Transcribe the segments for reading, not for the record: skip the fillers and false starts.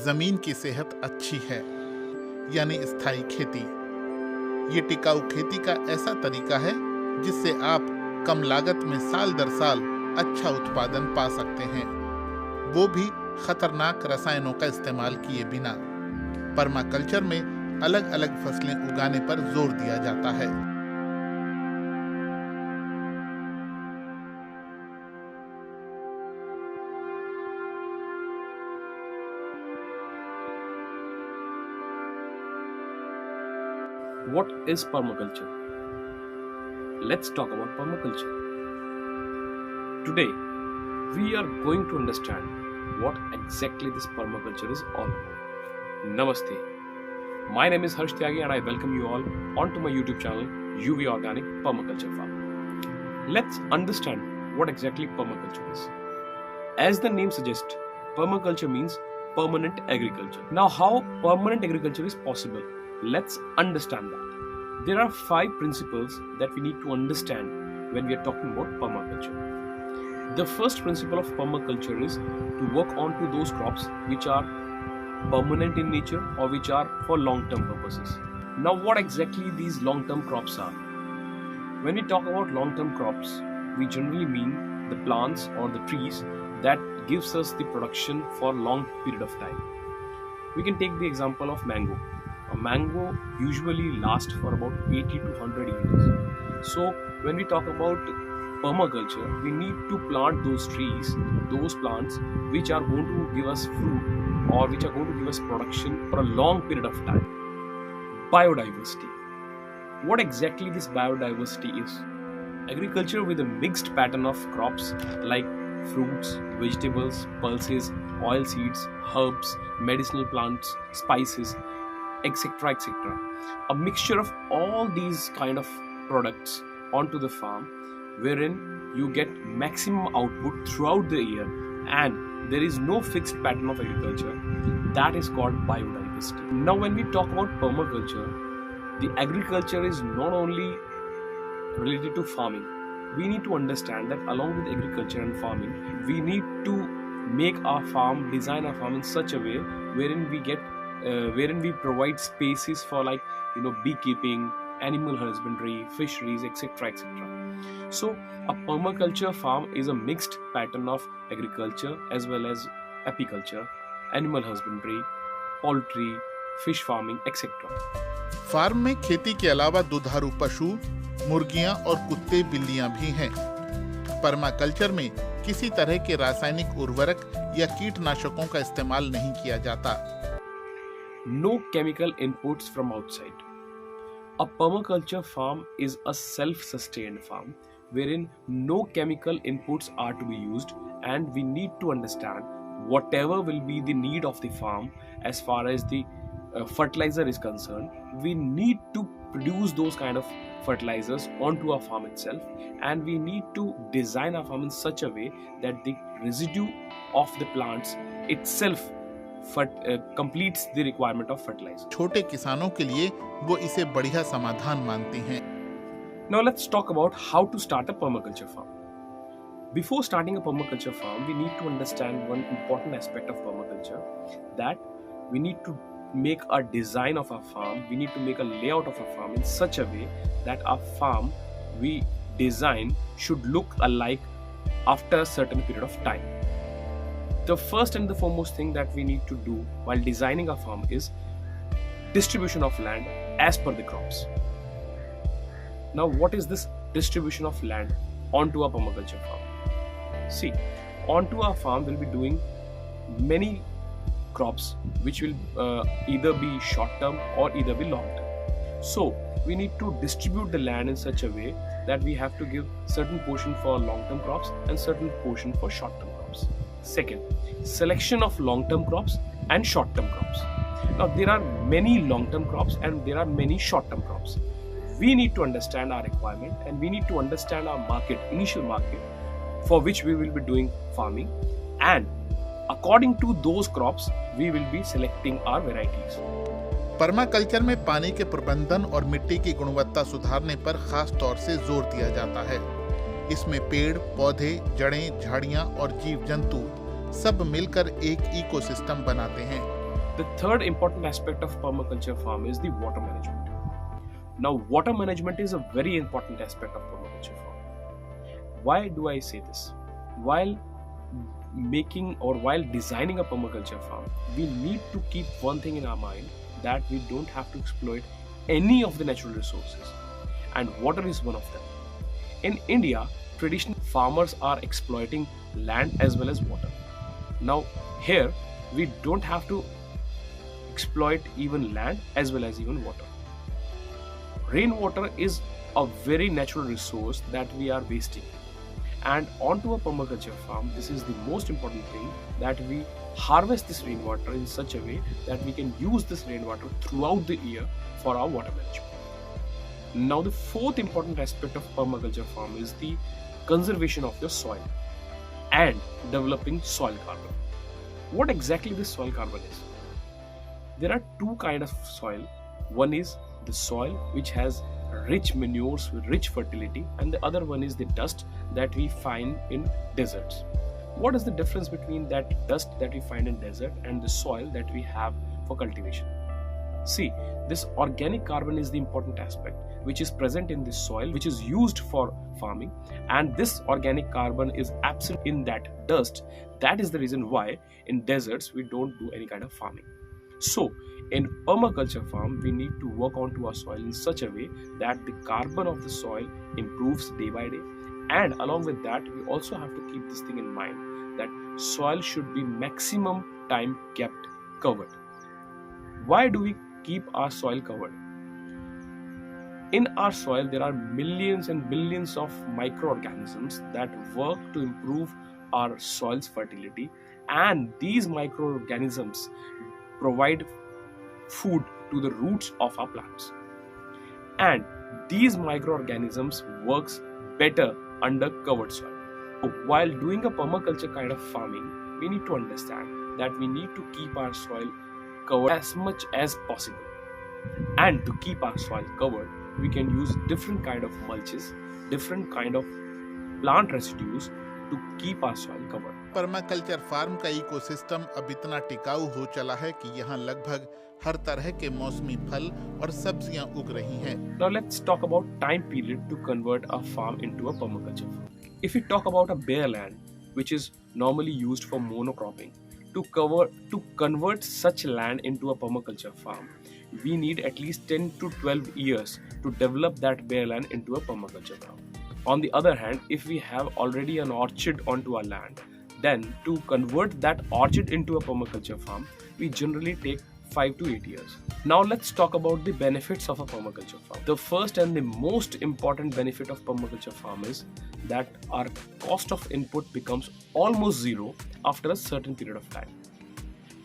जमीन की सेहत अच्छी है, यानी स्थायी खेती। ये टिकाऊ खेती का ऐसा तरीका है जिससे आप कम लागत में साल दर साल अच्छा उत्पादन पा सकते हैं, वो भी खतरनाक रसायनों का इस्तेमाल किए बिना। पर्माकल्चर में अलग अलग फसलें उगाने पर जोर दिया जाता है। What is permaculture? Let's talk about permaculture. Today, we are going to understand what exactly this permaculture is all about. Namaste. My name is Harsh Tyagi and I welcome you all onto my YouTube channel, U.V.Organic Permaculture Farm. Let's understand what exactly permaculture is. As the name suggests, permaculture means permanent agriculture. Now, how permanent agriculture is possible? Let's understand that. There are 5 principles that we need to understand when we are talking about permaculture. The first principle of permaculture is to work on to those crops which are permanent in nature or which are for long-term purposes. Now, what exactly these long-term crops are? When we talk about long-term crops, we generally mean the plants or the trees that gives us the production for a long period of time. We can take the example of mango. A mango usually lasts for about 80 to 100 years. So when we talk about permaculture, we need to plant those trees, those plants which are going to give us fruit or which are going to give us production for a long period of time. Biodiversity. What exactly this biodiversity is? Agriculture with a mixed pattern of crops like fruits, vegetables, pulses, oil seeds, herbs, medicinal plants, spices, etc., etc. A mixture of all these kind of products onto the farm, wherein you get maximum output throughout the year and there is no fixed pattern of agriculture. That is called biodiversity. Now when we talk about permaculture, the agriculture is not only related to farming. We need to understand that along with agriculture and farming, we need to make our farm, design our farm in such a way wherein we provide spaces for beekeeping, animal husbandry, fisheries, etc., etc. So a permaculture farm is a mixed pattern of agriculture as well as apiculture, animal husbandry, poultry, fish farming, etc. Farm में खेती के अलावा दुधारू पशु, मुर्गियां और कुत्ते बिल्लियां भी हैं। पर्माकल्चर में किसी तरह के रासायनिक उर्वरक या कीटनाशकों का इस्तेमाल नहीं किया जाता। No chemical inputs from outside. A permaculture farm is a self-sustained farm wherein no chemical inputs are to be used, and we need to understand whatever will be the need of the farm as far as the fertilizer is concerned. We need to produce those kind of fertilizers onto our farm itself, and we need to design our farm in such a way that the residue of the plants itself completes the requirement of fertilizer. छोटे किसानों के लिए वो इसे बढ़िया समाधान मानते हैं। Now let's talk about how to start a permaculture farm. Before starting a permaculture farm, we need to understand one important aspect of permaculture, that we need to make a design of our farm, we need to make a layout of our farm in such a way that our farm we design should look alike after a certain period of time. The first and the foremost thing that we need to do while designing a farm is distribution of land as per the crops. Now, what is this distribution of land onto a permaculture farm? See, onto our farm we'll be doing many crops which will either be short term or either be long term. So, we need to distribute the land in such a way that we have to give certain portion for long term crops and certain portion for short term crops. Second, selection of long-term crops and short-term crops. Now, there are many long-term crops and there are many short-term crops. We need to understand our requirement and we need to understand our market, initial market, for which we will be doing farming, and according to those crops, we will be selecting our varieties. Permaculture में पानी के प्रबंधन और मिट्टी की गुणवत्ता सुधारने पर खास तौर से जोर दिया जाता है। इसमें पेड़, पौधे, जड़ें, झाड़ियां और जीव जंतु सब मिलकर एक इकोसिस्टम बनाते हैं। The third important aspect of permaculture farm is the water management. Now, water management is a very important aspect of permaculture farm. Why do I say this? While designing a permaculture farm, we need to keep one thing in our mind, that we don't have to exploit any of the natural resources, and water is one of them. In India, traditional farmers are exploiting land as well as water. Now, here we don't have to exploit even land as well as even water. Rainwater is a very natural resource that we are wasting. And onto a permaculture farm, this is the most important thing, that we harvest this rainwater in such a way that we can use this rainwater throughout the year for our water management. Now, the fourth important aspect of permaculture farm is the conservation of your soil and developing soil carbon. What exactly this soil carbon is? There are two kinds of soil. One is the soil which has rich manures with rich fertility, and the other one is the dust that we find in deserts. What is the difference between that dust that we find in desert and the soil that we have for cultivation? See, this organic carbon is the important aspect which is present in this soil, which is used for farming, and this organic carbon is absent in that dust. That is the reason why in deserts we don't do any kind of farming. So, in permaculture farm, we need to work onto our soil in such a way that the carbon of the soil improves day by day, and along with that, we also have to keep this thing in mind, that soil should be maximum time kept covered. Why do we keep our soil covered? In our soil, there are millions and billions of microorganisms that work to improve our soil's fertility, and these microorganisms provide food to the roots of our plants. And these microorganisms works better under covered soil. So, while doing a permaculture kind of farming, we need to understand that we need to keep our soil covered as much as possible. And to keep our soil covered, we can use different kind of mulches, different kind of plant residues to keep our soil covered. Permaculture farm का ecosystem अब इतना टिकाऊ हो चला है कि यहाँ लगभग हर तरह के मौसमी फल और सब्जियां उग रही हैं। Now let's talk about time period to convert a farm into a permaculture farm. If we talk about a bare land, which is normally used for monocropping, to convert such land into a permaculture farm, we need at least 10 to 12 years to develop that bare land into a permaculture farm. On the other hand, if we have already an orchard onto our land, then to convert that orchard into a permaculture farm, we generally take 5 to 8 years. Now let's talk about the benefits of a permaculture farm. The first and the most important benefit of permaculture farm is that our cost of input becomes almost zero after a certain period of time.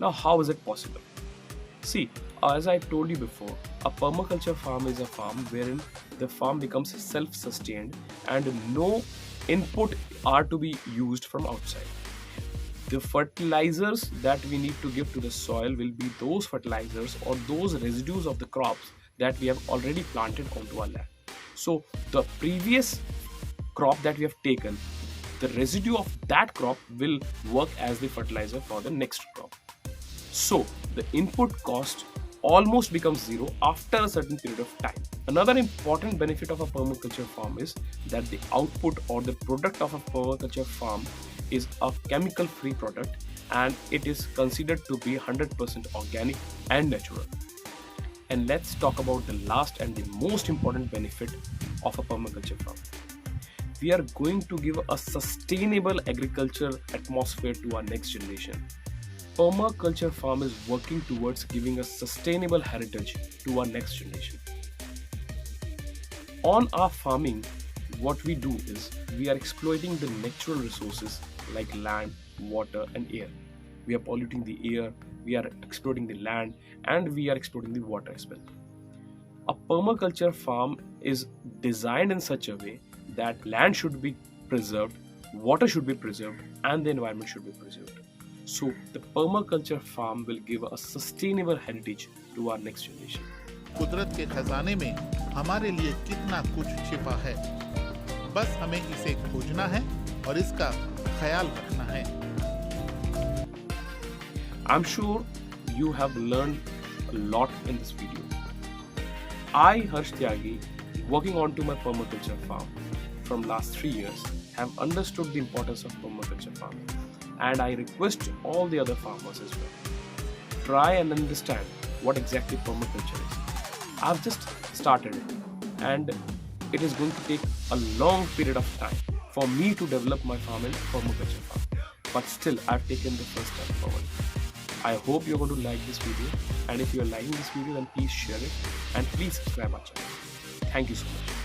Now, how is it possible? See, as I told you before, a permaculture farm is a farm wherein the farm becomes self-sustained and no input are to be used from outside. The fertilizers that we need to give to the soil will be those fertilizers or those residues of the crops that we have already planted onto our land. So the previous crop that we have taken, the residue of that crop will work as the fertilizer for the next crop. So the input cost almost becomes zero after a certain period of time. Another important benefit of a permaculture farm is that the output or the product of a permaculture farm is a chemical-free product, and it is considered to be 100% organic and natural. And let's talk about the last and the most important benefit of a permaculture farm. We are going to give a sustainable agriculture atmosphere to our next generation. Permaculture farm is working towards giving a sustainable heritage to our next generation. On our farming, what we do is we are exploiting the natural resources like land, water and air. We are polluting the air, we are exploiting the land, and we are exploiting the water as well. A permaculture farm is designed in such a way that land should be preserved, water should be preserved, and the environment should be preserved. So the permaculture farm will give a sustainable heritage to our next generation. कुदरत के खजाने में हमारे लिए कितना कुछ छिपा है, बस हमें इसे खोजना है और इसका ख्याल रखना है. I'm sure you have learned a lot in this video. I, Harsh Tyagi, working onto my permaculture farm from last 3 years, have understood the importance of permaculture farming, and I request all the other farmers as well. Try and understand what exactly permaculture is. I've just started it, and it is going to take a long period of time for me to develop my farm in permaculture farm. But still, I've taken the first step forward. I hope you're going to like this video, and if you're liking this video, then please share it and please subscribe our channel. Thank you so much.